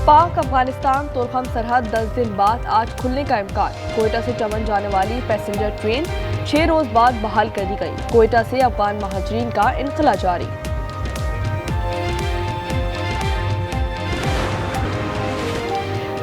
पाक अफगानिस्तान तोरखम सरहद 10 दिन बाद आज खुलने का इम्कान। कोयटा से चमन जाने वाली पैसेंजर ट्रेन 6 रोज बाद बहाल कर दी गई। कोयटा से अफगान महाजरीन का इनखला जारी।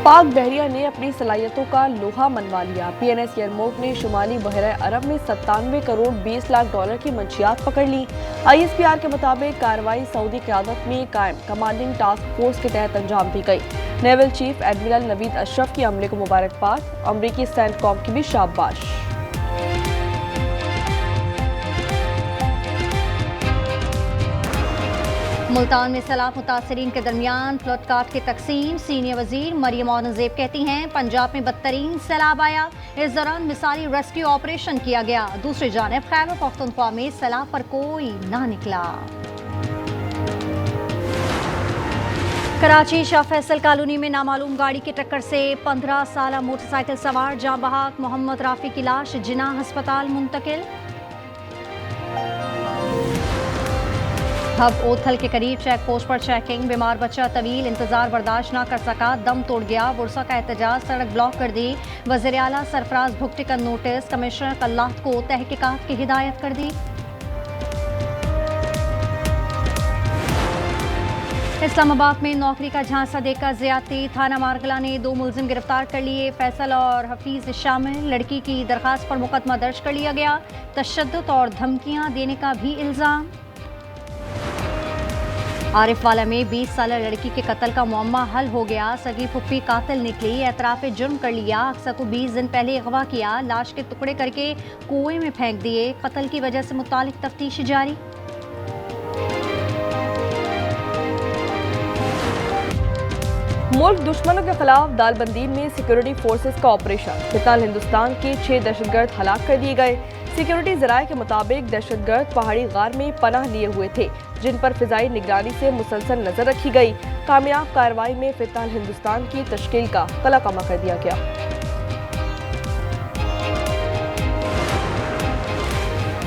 पाक बहरिया ने अपनी सलाहियतों का लोहा मनवा लिया। PNS यरमोक ने शुमाली बहरा अरब में 97 करोड़ 20 लाख डॉलर की मंशियात पकड़ ली। ISPR के मुताबिक कार्रवाई सऊदी क़यादत में कायम कमांडिंग टास्क फोर्स के तहत अंजाम दी गई। Naval chief admiral Naveed Ashraf की अमले को मुबारकबाद। अमरीकी सेंटकॉम की भी शाबाश। मुल्तान में सैलाब मुतासरीन के दरमियान फ्लड कार्ड की तकसीम। सीनियर वजीर मरियम औरंगजेब कहती हैं पंजाब में बदतरीन सैलाब आया, इस दौरान मिसाली रेस्क्यू ऑपरेशन किया गया। दूसरी जानिब खैबर पख्तूनख्वा में सैलाब पर कोई ना निकला। कराची शाह फैसल कॉलोनी में नामालूम गाड़ी की टक्कर से 15 साला मोटरसाइकिल सवार जाँ बहक। मोहम्मद राफी की लाश जिना अस्पताल मुंतकिल। हब ओथल के करीब चेक पोस्ट पर चेकिंग। बीमार बच्चा तवील इंतजार बर्दाश्त न कर सका, दम तोड़ गया। बुरसा का एहतजाज, सड़क ब्लॉक कर दी। वज़ीर आला सरफराज भुगटी का नोटिस। कमिश्नर कल्लात को तहकीकात की हिदायत कर दी। इस्लामाबाद में नौकरी का झांसा देकर ज्यादती। थाना मारगला ने 2 मुलजिम गिरफ्तार कर लिए। फैसल और हफीज शामिल। लड़की की दरखास्त पर मुकदमा दर्ज कर लिया गया। तशद्दुद और धमकियां देने का भी इल्जाम। आरिफवाला में 20 साला लड़की के कत्ल का मुअम्मा हल हो गया। सगी फुप्पी कातिल निकली, एतराफ़े जुर्म कर लिया। अक्सर को 20 दिन पहले अगवा किया, लाश के टुकड़े करके कुएं में फेंक दिए। कत्ल की वजह से मुतालिक तफ्तीश जारी। मुल्क दुश्मनों के खिलाफ दालबंदी में सिक्योरिटी फोर्सेस का ऑपरेशन। फिलहाल हिंदुस्तान के 6 दहशतगर्द हलाक कर दिए गए। सिक्योरिटी जराये के मुताबिक दहशतगर्द पहाड़ी गार में पनाह लिए हुए थे, जिन पर फिजाई निगरानी से मुसलसल नजर रखी गई। कामयाब कार्रवाई में फिलहाल हिंदुस्तान की तश्कील का कलाकमा कर दिया गया।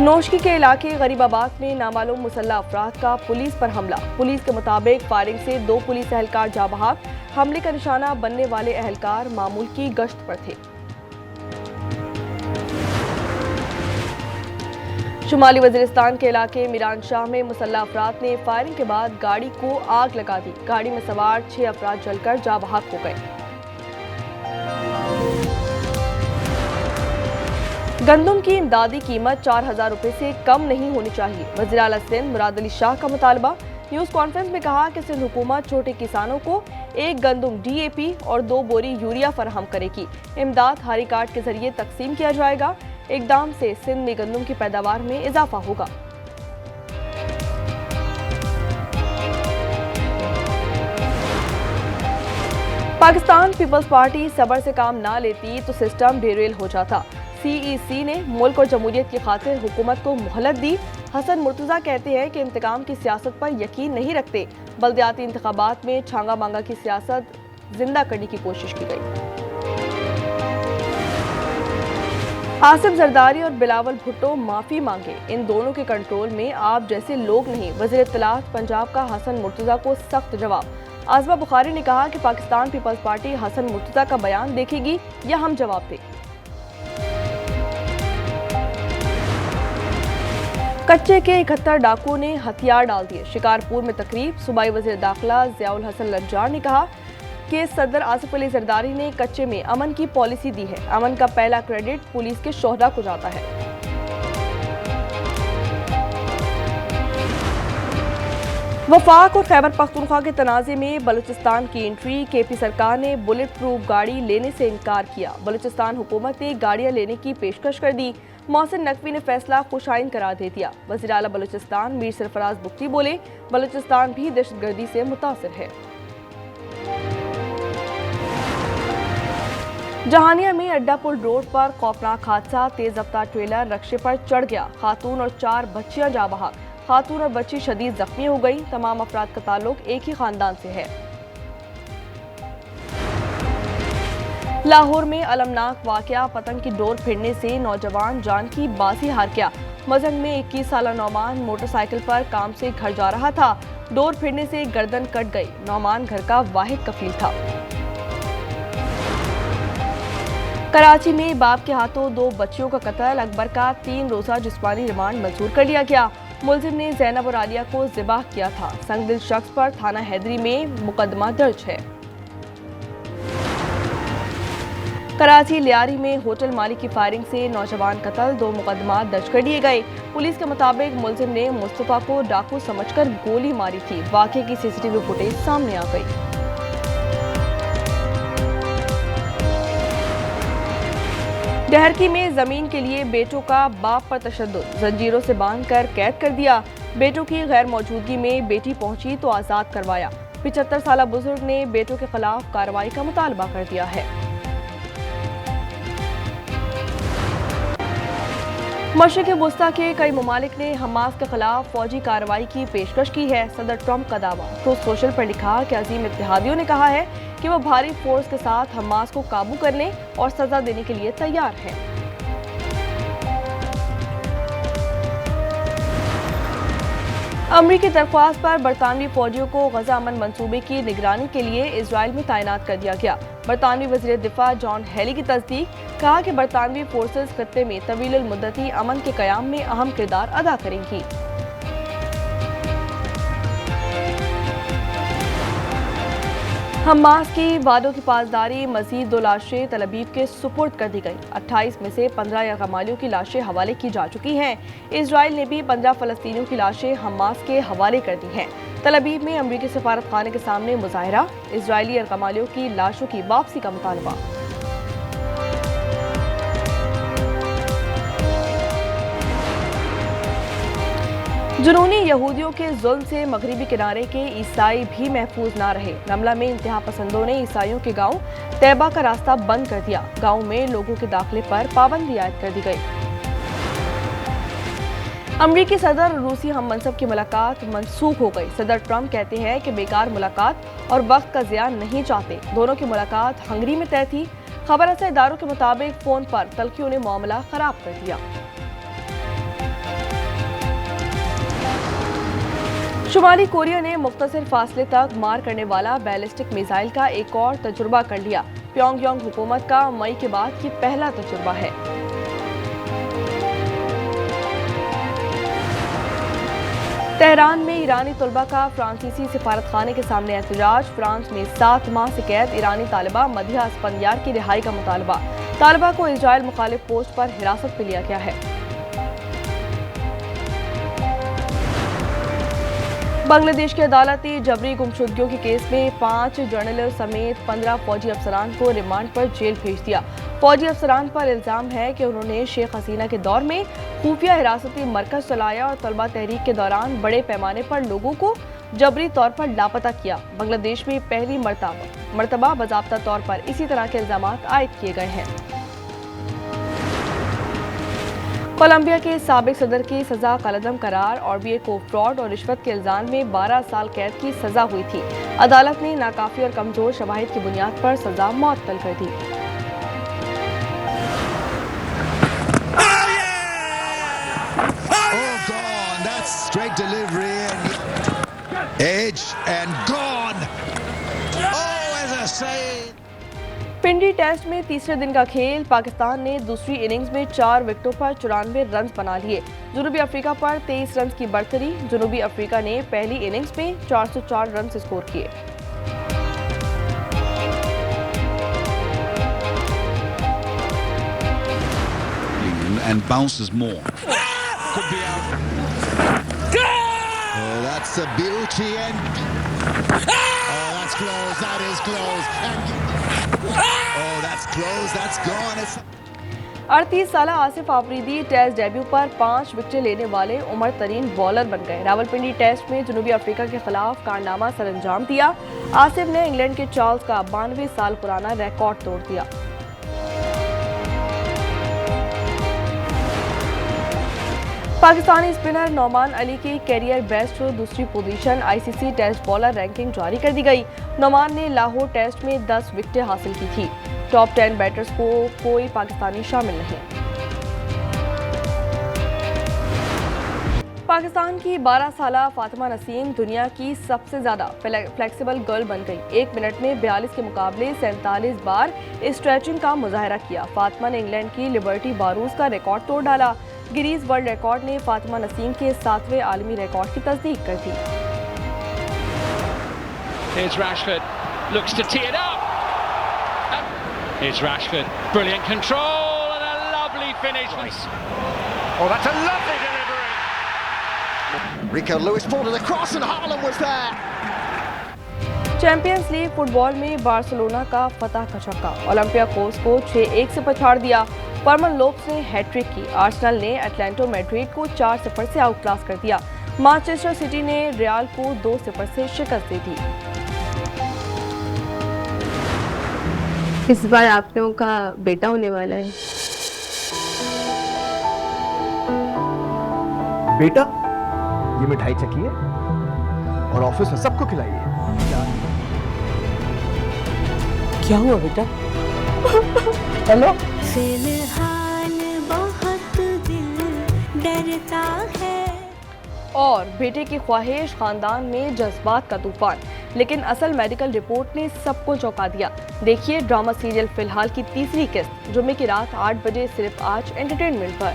नौशकी के इलाके गरीबाबाद में नामालूम मुसल्लह अफराद का पुलिस पर हमला। पुलिस के मुताबिक फायरिंग से 2 पुलिस एहलकार जाँ बहक। हमले का निशाना बनने वाले एहलकार मामूल की गश्त पर थे। शुमाली वजीरिस्तान के इलाके मीरान शाह में मुसल्लह अफराद ने फायरिंग के बाद गाड़ी को आग लगा दी। गाड़ी में सवार 6 अफराद जलकर जाँ बहक हो गए। गंदम की इमदादी कीमत 4000 रुपए से कम नहीं होनी चाहिए। वज़ीर आला सिंध मुराद अली शाह का मुतालबा। न्यूज़ कॉन्फ्रेंस में कहा कि सिंध हुकूमत छोटे किसानों को 1 गंदम DAP और 2 बोरी यूरिया फराहम करेगी। इमदाद हारी कार्ड के जरिए तकसीम किया जाएगा। इकदाम से सिंध में गंदम की पैदावार में इजाफा होगा। पाकिस्तान पीपल्स पार्टी सब्र से काम ना लेती तो सिस्टम डेरेल हो जाता। CEC ने मुल्क और जमहूरियत की खातिर हुकूमत को मोहलत दी। हसन मुर्तजा कहते हैं कि इंतकाम की सियासत पर यकीन नहीं रखते। बल्दियाती इंतखाबात में छांगा मांगा की सियासत जिंदा करने की कोशिश की गई। आसिफ जरदारी और बिलावल भुट्टो माफी मांगे। इन दोनों के कंट्रोल में आप जैसे लोग नहीं। वज़ीर इत्तलात पंजाब का हसन मुर्तजा को सख्त जवाब। आज़मा बुखारी ने कहा कि पाकिस्तान पीपल्स पार्टी हसन मुर्तजा का बयान देखेगी या हम जवाब दें। कच्चे के 71 डाकुओं ने हथियार डाल दिए। शिकारपुर में तकरीब। सूबाई वज़ीर दाखिला ज़ियाउल हसन लज्जार ने कहा कि सदर आसिफ अली जरदारी ने कच्चे में अमन की पॉलिसी दी है। अमन का पहला क्रेडिट पुलिस के शोहदा को जाता है। वफाक और खैबर पख्तूनख्वा के तनाज़े में बलूचिस्तान की एंट्री। KP सरकार ने बुलेट प्रूफ गाड़ी लेने से इनकार किया। बलूचिस्तान हुकूमत ने गाड़ियां लेने की पेशकश कर दी। मोहसिन नकवी ने फैसला खुशाइन करार दे दिया। वज़ीर आला बलूचिस्तान मीर सरफराज भुगटी बोले बलूचिस्तान भी दहशतगर्दी से मुतासिर है। जहानिया में अड्डापुर रोड पर खौफनाक हादसा। तेज रफ्तार ट्रेलर रक्शे पर चढ़ गया। खातून और 4 बच्चियां जाँ बहक। खातून और बच्ची शदीद जख्मी हो गई। तमाम अफराद का ताल्लुक एक ही खानदान से है। लाहौर में अलमनाक वाकया। पतंग की डोर फिरने से नौजवान जान की बाजी हार गया। मजंग में 21 साला नौमान मोटरसाइकिल पर काम से घर जा रहा था। डोर फिरने से गर्दन कट गई। नौमान घर का वाहिद कफील था। कराची में बाप के हाथों 2 बच्चियों का कत्ल। अकबर का 3 रोजा जिस्मानी रिमांड मंजूर कर लिया गया। मुलजिम ने जैनब और आलिया को ज़िबाह किया था। संगदिल शख्स पर थाना हैदरी में मुकदमा दर्ज है। कराची लियारी में होटल मालिक की फायरिंग से नौजवान कत्ल। 2 मुकदमा दर्ज कर लिए गए। पुलिस के मुताबिक मुलजिम ने मुस्तफा को डाकू समझकर गोली मारी थी। वाक़े की सीसीटीवी फुटेज सामने आ गई। डहरकी में जमीन के लिए बेटों का बाप पर तशद्दुद। जंजीरों से बांधकर कैद कर दिया। बेटों की गैर मौजूदगी में बेटी पहुंची तो आजाद करवाया। 75 साल बुजुर्ग ने बेटों के खिलाफ कार्रवाई का मुतालबा कर दिया है। मशरिक़ वुस्ता के कई ममालिक ने हमास के खिलाफ फौजी कार्रवाई की पेशकश की है। सदर ट्रंप का दावा। ट्रूथ सोशल पर लिखा कि अजीम इत्तेहादियों ने कहा है कि वो भारी फोर्स के साथ हमास को काबू करने और सजा देने के लिए तैयार हैं। अमरीकी दरख्वास्त पर बरतानवी फौजियों को गजा अमन मंसूबे की निगरानी के लिए इजराइल में तैनात कर दिया गया। बरतानवी वज़ीर दिफा जॉन हेली की तस्दीक। कहा कि बरतानवी फोर्सेस खत्ते में तवील मुद्दती अमन के क़याम में अहम किरदार अदा करेंगी। हमास की वादों की पासदारी। मजीद 2 लाशें तल अवीव के सुपुर्द कर दी गई। 28 में से 15 यरगमालियों की लाशें हवाले की जा चुकी हैं। इजराइल ने भी 15 फ़लस्तीनियों की लाशें हमास के हवाले कर दी हैं। तल अवीव में अमरीकी सफारत खाने के सामने मुजाहरा। इजरायली यरगमालियों की लाशों की वापसी का मुतालबा। जुनूनी यहूदियों के जुल्म से मगरिबी किनारे के ईसाई भी महफूज ना रहे। नमला में इंतहा पसंदों ने ईसाइयों के गांव तैबा का रास्ता बंद कर दिया। गांव में लोगों के दाखिले पर पाबंदी आयद कर दी गई। अमरीकी सदर और रूसी हम मनसब की मुलाकात मनसूख हो गई। सदर ट्रंप कहते हैं कि बेकार मुलाकात और वक्त का ज़िया नहीं चाहते। दोनों की मुलाकात हंगरी में तय थी। खबर रसा इदारों के मुताबिक फोन पर तल्खियों ने मामला खराब कर दिया। शुमाली कोरिया ने मुख्तसर फासले तक मार करने वाला बैलिस्टिक मिसाइल का एक और तजुर्बा कर लिया। प्योंगयांग हुकूमत का मई के बाद ये पहला तजुर्बा है। तेहरान में ईरानी तलबा का फ्रांसीसी सिफारत खाने के सामने एहतजाज। फ्रांस में 7 माह से कैद ईरानी तालिबा मधिया अस्फंदियार की रिहाई का मुतालबा। तालिबा को इजराइल मुखालिफ पोस्ट पर हिरासत में लिया गया है। बांग्लादेश की अदालती जबरी गुमशुदगियों के केस में 5 जर्नलिस्ट समेत 15 फौजी अफसरान को रिमांड पर जेल भेज दिया। फौजी अफसरान पर इल्जाम है कि उन्होंने शेख हसीना के दौर में खुफिया हिरासती मरकज चलाया और तलबा तहरीक के दौरान बड़े पैमाने पर लोगों को जबरी तौर पर लापता किया। बांग्लादेश में पहली मरतबा बाज़ाब्ता तौर पर इसी तरह के इल्जाम आयद किए गए हैं। कोलंबिया के साबिक सदर की सजा कलअदम करार। आरबीआई को फ्रॉड और रिश्वत के इल्जाम में 12 साल कैद की सजा हुई थी। अदालत ने नाकाफी और कमजोर शवाहिद की बुनियाद पर सजा मुअत्तल कर दी। Straight delivery and edge and gone. Oh, as I say. Pindi test में तीसरे दिन का खेल। पाकिस्तान ने दूसरी इनिंग्स में 4 विकेटों पर 94 रन बना लिए। जनूबी अफ्रीका पर 23 रन की बढ़तरी। जनूबी अफ्रीका ने पहली इनिंग्स में 404 रन स्कोर किए। And bounces more. Could be out. Oh, that's a beauty and oh, that's close. That is close. And oh, that's close. That's gone. 38 साला आसिफ आफरीदी टेस्ट डेब्यू पर 5 विकेटें लेने वाले उमर तरीन बॉलर बन गए। रावलपिंडी टेस्ट में जनूबी अफ्रीका के खिलाफ कारनामा सरअंजाम दिया। आसिफ ने इंग्लैंड के चार्ल्स का 92 साल पुराना रिकॉर्ड तोड़ दिया। पाकिस्तानी स्पिनर नौमान अली की कैरियर बेस्ट दूसरी position ICC test bowler ranking जारी कर दी गई। नौमान ने लाहौर टेस्ट में 10 विकेटें हासिल की थी। टॉप 10 बैटर्स को कोई पाकिस्तानी शामिल नहीं। पाकिस्तान की 12 साला फातिमा नसीम दुनिया की सबसे ज़्यादा फ्लेक्सिबल गर्ल बन गई। 1 मिनट में 42 के मुकाबले 47 बार स्ट्रेचिंग का मुजाहरा किया। फातिमा ने इंग्लैंड की लिबर्टी बारूज का रिकॉर्ड तोड़ डाला। गिनीज वर्ल्ड रिकॉर्ड ने फातिमा नसीम के 7वें आलमी रिकॉर्ड की तस्दीक कर दी। Here's Rashford, looks to tee it up. Here's Rashford, brilliant control and a lovely finish. Oh, that's a lovely delivery. Rico Lewis pulled it across and Haaland was there. Champions league football में Barcelona का फतह का छक्का। Olympiacos को 6-1 से पछाड़ दिया। फर्मन लोप्स ने हैट्रिक की। आर्सेनल ने एटलेटिको मैड्रिड को 4-0 से आउटक्लास कर दिया। मैनचेस्टर सिटी ने रियल को 2-0 से शिकस्त दे दी। इस बार आप लोगों का बेटा होने वाला है। बेटा, ये मिठाई चखिए और ऑफिस में सबको खिलाइए। क्या हुआ बेटा? हेलो। फिलहाल बहुत दिल डरता है। और बेटे की ख्वाहिश, खानदान में जज्बात का तूफान, लेकिन असल मेडिकल रिपोर्ट ने सबको चौंका दिया। देखिए ड्रामा सीरियल फिलहाल की तीसरी किस्त जुम्मे की रात 8 बजे सिर्फ आज एंटरटेनमेंट पर।